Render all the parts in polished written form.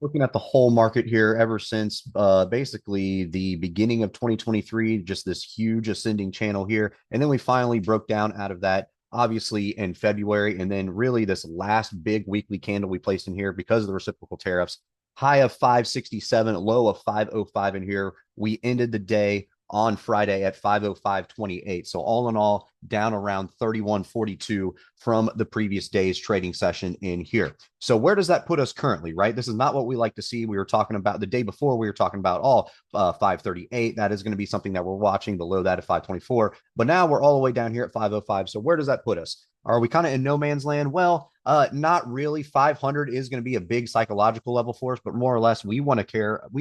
Looking at the whole market here ever since basically the beginning of 2023, just this huge ascending channel here. And then we finally broke down out of that, obviously, in February. And then really this last big weekly candle we placed in here because of the reciprocal tariffs, high of 567, low of 505 in here. We ended the day on Friday at 505.28. So all in all, down around 31.42 from the previous day's trading session in here. So where does that put us currently, right? This is not what we like to see. We were talking about the day before, we were talking about all 538. That is going to be something that we're watching below that at 524. But now we're all the way down here at 505. So where does that put us? Are we kind of in no man's land? Well, not really. 500 is going to be a big psychological level for us, but more or less, we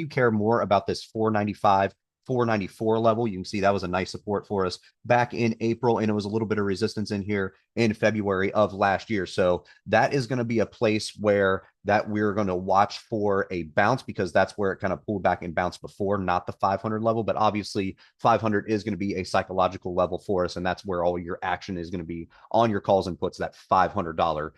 care more about this 495 494 level. You can see that was a nice support for us back in April, and it was a little bit of resistance in here in February of last year. So that is going to be a place where that we're going to watch for a bounce, because that's where it kind of pulled back and bounced before, not the 500 level. But obviously 500 is going to be a psychological level for us, and that's where all your action is going to be on your calls and puts, that $500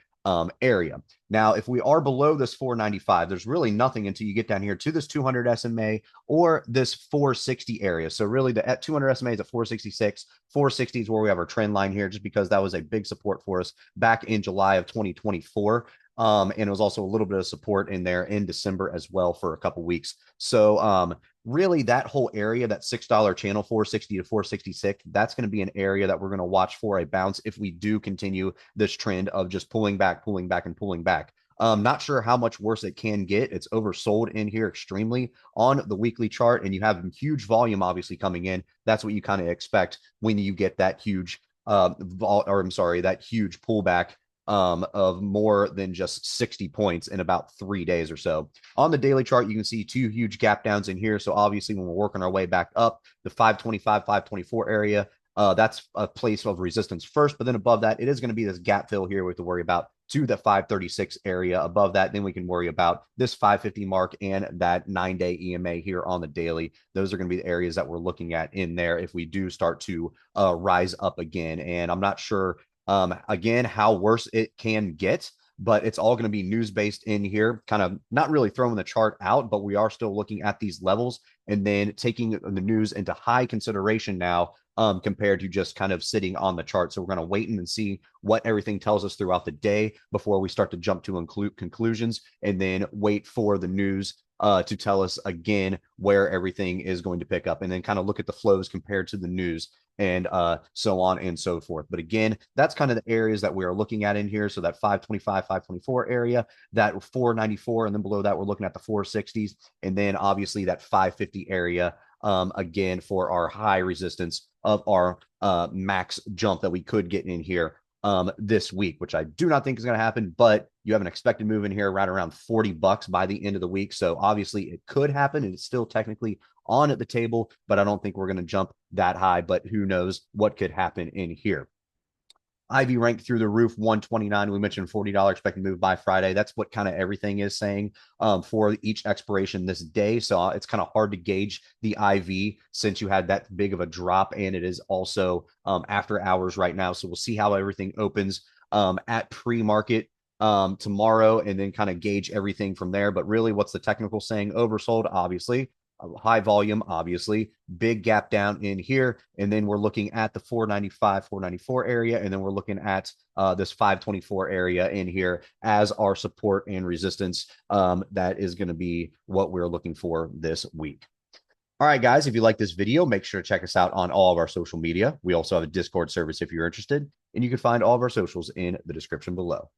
area. Now, if we are below this 495, there's really nothing until you get down here to this 200 SMA or this 460 area. So really the at 200 SMA is at 466. 460 is where we have our trend line here, just because that was a big support for us back in July of 2024. And it was also a little bit of support in there in December as well for a couple weeks. So really that whole area, that $6 channel, 460 to 466, that's going to be an area that we're going to watch for a bounce if we do continue this trend of just pulling back, and pulling back. Not sure how much worse it can get. It's oversold in here extremely on the weekly chart, and you have huge volume obviously coming in. That's what you kind of expect when you get that huge that huge pullback of more than just 60 points in about 3 days or so. On the daily chart, you can see two huge gap downs in here. So obviously when we're working our way back up, the 525, 524 area, that's a place of resistance first, but then above that, it is going to be this gap fill here we have to worry about to the 536 area. Above that, then we can worry about this 550 mark and that 9-day EMA here on the daily. Those are going to be the areas that we're looking at in there if we do start to rise up again. And I'm not sure again how worse it can get, but it's all going to be news based in here, kind of not really throwing the chart out, but we are still looking at these levels and then taking the news into high consideration now, compared to just kind of sitting on the chart. So we're going to wait and see what everything tells us throughout the day before we start to jump to conclusions, and then wait for the news to tell us again where everything is going to pick up, and then kind of look at the flows compared to the news, and so on and so forth. But again, that's kind of the areas that we are looking at in here. So that 525, 524 area, that 494, and then below that, we're looking at the 460s, and then obviously that 550 area, again, for our high resistance of our max jump that we could get in here this week, which I do not think is going to happen, but you have an expected move in here right around $40 by the end of the week. So obviously it could happen, and it's still technically on at the table, but I don't think we're going to jump that high, but who knows what could happen in here. Ivy ranked through the roof, 129. We mentioned $40 expected move by Friday. That's what kind of everything is saying for each expiration this day. So it's kind of hard to gauge the IV since you had that big of a drop, and it is also after hours right now. So we'll see how everything opens at pre-market tomorrow, and then kind of gauge everything from there. But really, what's the technical saying? Oversold, obviously. High volume, obviously, big gap down in here. And then we're looking at the 495, 494 area. And then we're looking at this 524 area in here as our support and resistance. That is going to be what we're looking for this week. All right, guys, if you like this video, make sure to check us out on all of our social media. We also have a Discord service if you're interested, and you can find all of our socials in the description below.